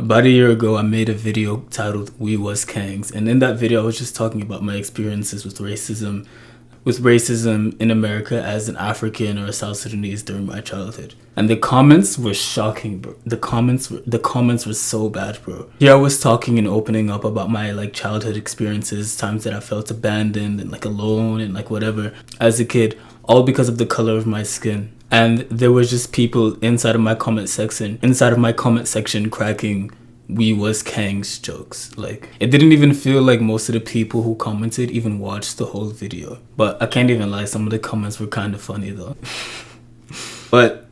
About a year ago, I made a video titled "We Was Kangs," and in that video, I was just talking about my experiences with racism in America as an African or a South Sudanese during my childhood. And the comments were shocking, bro. The comments were so bad, bro. Here I was talking and opening up about my like childhood experiences, times that I felt abandoned and like alone and like whatever as a kid, all because of the color of my skin. And there was just people inside of my comment section cracking "We Was Kangs" jokes. Like, it didn't even feel like most of the people who commented even watched the whole video. But I can't even lie, some of the comments were kind of funny though. But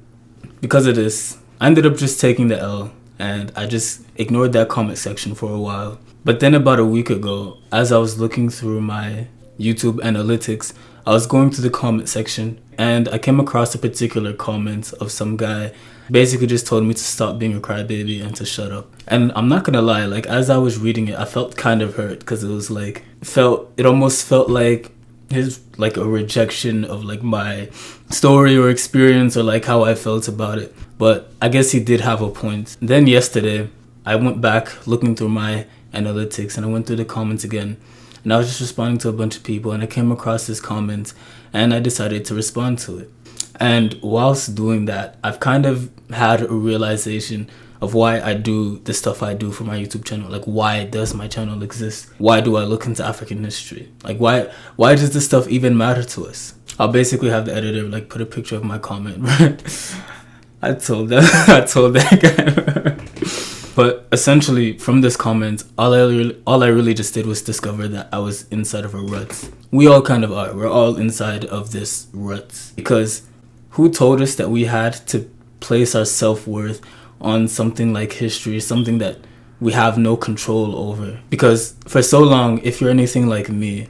because of this, I ended up just taking the L, and I just ignored that comment section for a while. But then about a week ago, as I was looking through my YouTube analytics, I was going through the comment section and I came across a particular comment of some guy basically just told me to stop being a crybaby and to shut up. And I'm not gonna lie, like as I was reading it, I felt kind of hurt because it was like, it almost felt like his like a rejection of like my story or experience or like how I felt about it. But I guess he did have a point. Then yesterday, I went back looking through my analytics and I went through the comments again. And I was just responding to a bunch of people and I came across this comment and I decided to respond to it. And whilst doing that, I've kind of had a realization of why I do the stuff I do for my YouTube channel. Like, why does my channel exist? Why do I look into African history? Like, why does this stuff even matter to us? I'll basically have the editor like put a picture of my comment, right? I told that guy. But essentially, from this comment, all I really just did was discover that I was inside of a rut. We all kind of are. We're all inside of this rut. Because who told us that we had to place our self-worth on something like history, something that we have no control over? Because for so long, if you're anything like me,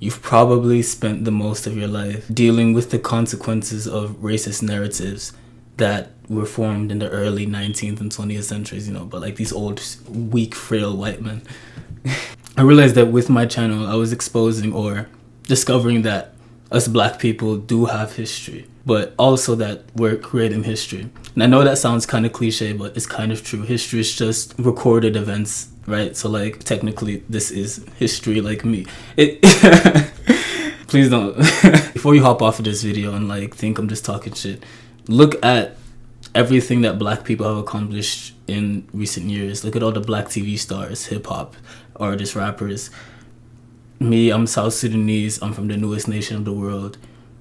you've probably spent the most of your life dealing with the consequences of racist narratives that were formed in the early 19th and 20th centuries, but like these old, weak, frail white men. I realized that with my channel, I was exposing or discovering that us black people do have history, but also that we're creating history. And I know that sounds kind of cliche, but it's kind of true. History is just recorded events, right? So like technically this is history, like me. Please don't. Before you hop off of this video and like think I'm just talking shit, look at everything that black people have accomplished in recent years. Look at all the black TV stars, hip-hop artists, rappers. Me, I'm South Sudanese. I'm from the newest nation of the world.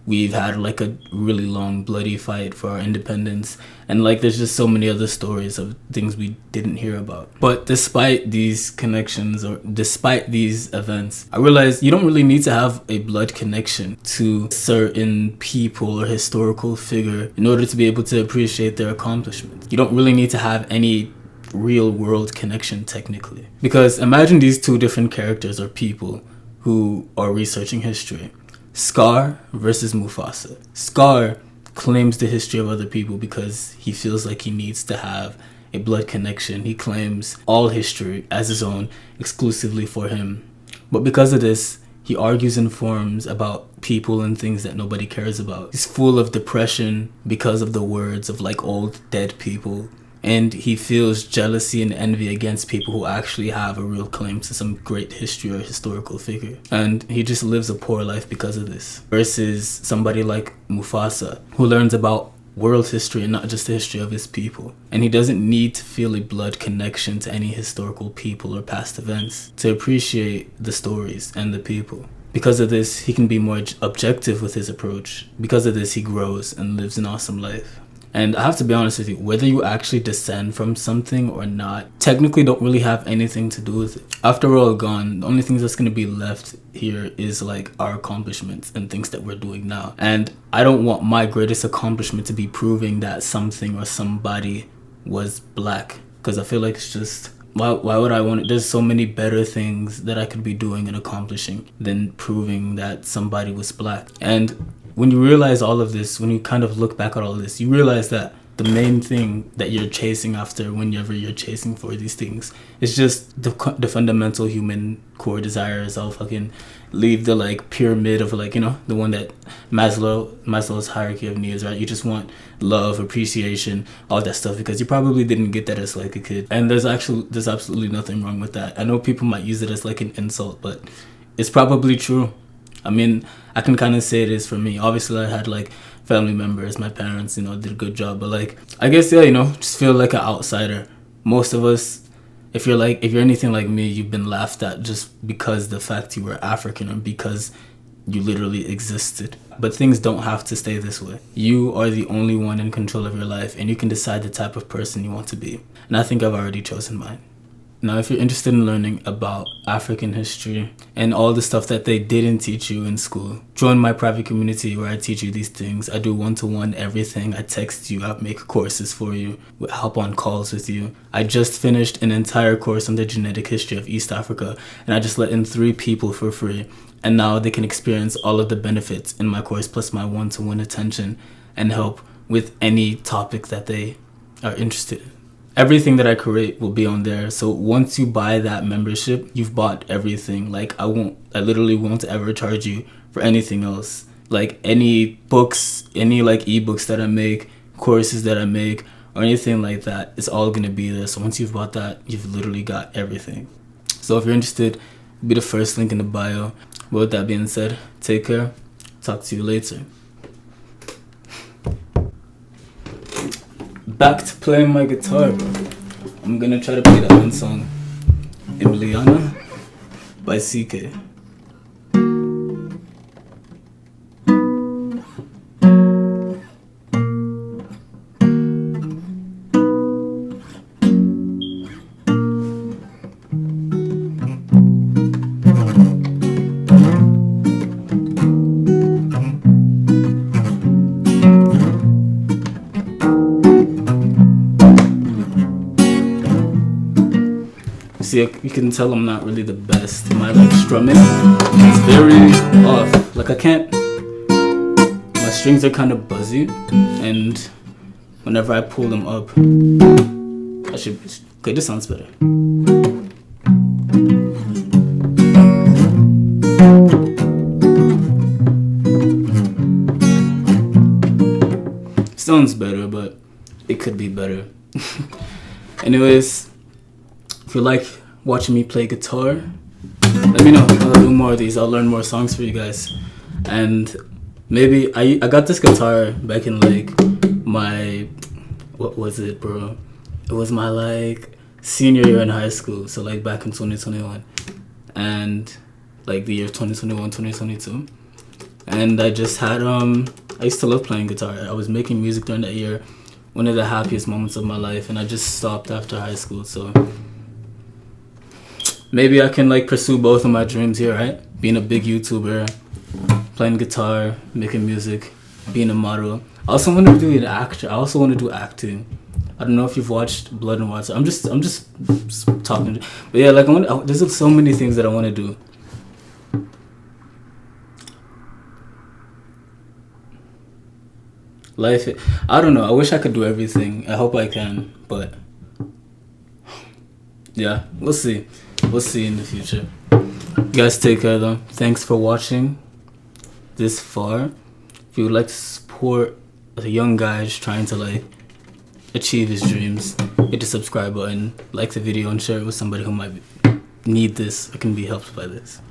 We've had like a really long bloody fight for our independence, and like there's just so many other stories of things we didn't hear about. But despite these connections or despite these events, I realized you don't really need to have a blood connection to certain people or historical figure in order to be able to appreciate their accomplishments. You don't really need to have any real world connection technically, because imagine these two different characters or people who are researching history. Scar versus Mufasa. Scar claims the history of other people because he feels like he needs to have a blood connection. He claims all history as his own, exclusively for him. But because of this, he argues in forums about people and things that nobody cares about. He's full of depression because of the words of like old dead people. And he feels jealousy and envy against people who actually have a real claim to some great history or historical figure. And he just lives a poor life because of this. Versus somebody like Mufasa, who learns about world history and not just the history of his people. And he doesn't need to feel a blood connection to any historical people or past events to appreciate the stories and the people. Because of this, he can be more objective with his approach. Because of this, he grows and lives an awesome life. And I have to be honest with you, whether you actually descend from something or not, technically don't really have anything to do with it. After we're all gone, the only things that's going to be left here is like our accomplishments and things that we're doing now. And I don't want my greatest accomplishment to be proving that something or somebody was black. Because I feel like it's just, why would I want it? There's so many better things that I could be doing and accomplishing than proving that somebody was black. And when you realize all of this, when you kind of look back at all of this, you realize that the main thing that you're chasing after whenever you're chasing for these things. It's just the fundamental human core desires. I'll fucking leave the like pyramid of like, you know, the one that Maslow's hierarchy of needs, right? You just want love, appreciation, all that stuff, because you probably didn't get that as like a kid. And there's absolutely nothing wrong with that. I know people might use it as like an insult, but it's probably true. I mean, I can kind of say it is for me. Obviously, I had like family members, my parents, you know, did a good job. But like, I guess, yeah, you know, just feel like an outsider. Most of us, if you're anything like me, you've been laughed at just because the fact you were African or because you literally existed. But things don't have to stay this way. You are the only one in control of your life, and you can decide the type of person you want to be. And I think I've already chosen mine. Now, if you're interested in learning about African history and all the stuff that they didn't teach you in school, join my private community where I teach you these things. I do one-to-one everything. I text you, I make courses for you, hop on calls with you. I just finished an entire course on the genetic history of East Africa, and I just let in 3 people for free. And now they can experience all of the benefits in my course, plus my one-to-one attention and help with any topic that they are interested in. Everything that I create will be on there. So once you buy that membership, you've bought everything. Like I literally won't ever charge you for anything else. Like any books, any like ebooks that I make, courses that I make, or anything like that, it's all gonna be there. So once you've bought that, you've literally got everything. So if you're interested, be the first link in the bio. But with that being said, take care. Talk to you later. Back to playing my guitar, bro. I'm gonna try to play that one song, Emiliana by CK. See, you can tell I'm not really the best. My like strumming is very off. Like I can't. My strings are kind of buzzy, and whenever I pull them up, I should. Okay, this sounds better. Sounds better, but it could be better. Anyways, if you like watching me play guitar, let me know. I'll do more of these. I'll learn more songs for you guys. And maybe I got this guitar back in like my, what was it, bro? It was my like senior year in high school. So like back in 2021 and like the year 2021, 2022. And I just had, I used to love playing guitar. I was making music during that year. One of the happiest moments of my life. And I just stopped after high school. So maybe I can like pursue both of my dreams here, right? Being a big YouTuber, playing guitar, making music, being a model. I also want to be an actor. I also want to do acting. I don't know if you've watched Blood and Water. I'm just talking. But yeah, like there's so many things that I want to do. Life, I don't know. I wish I could do everything. I hope I can, but yeah, we'll see. We'll see in the future. You guys take care though. Thanks for watching this far. If you would like to support a young guy just trying to like achieve his dreams, hit the subscribe button, like the video, and share it with somebody who might need this or can be helped by this.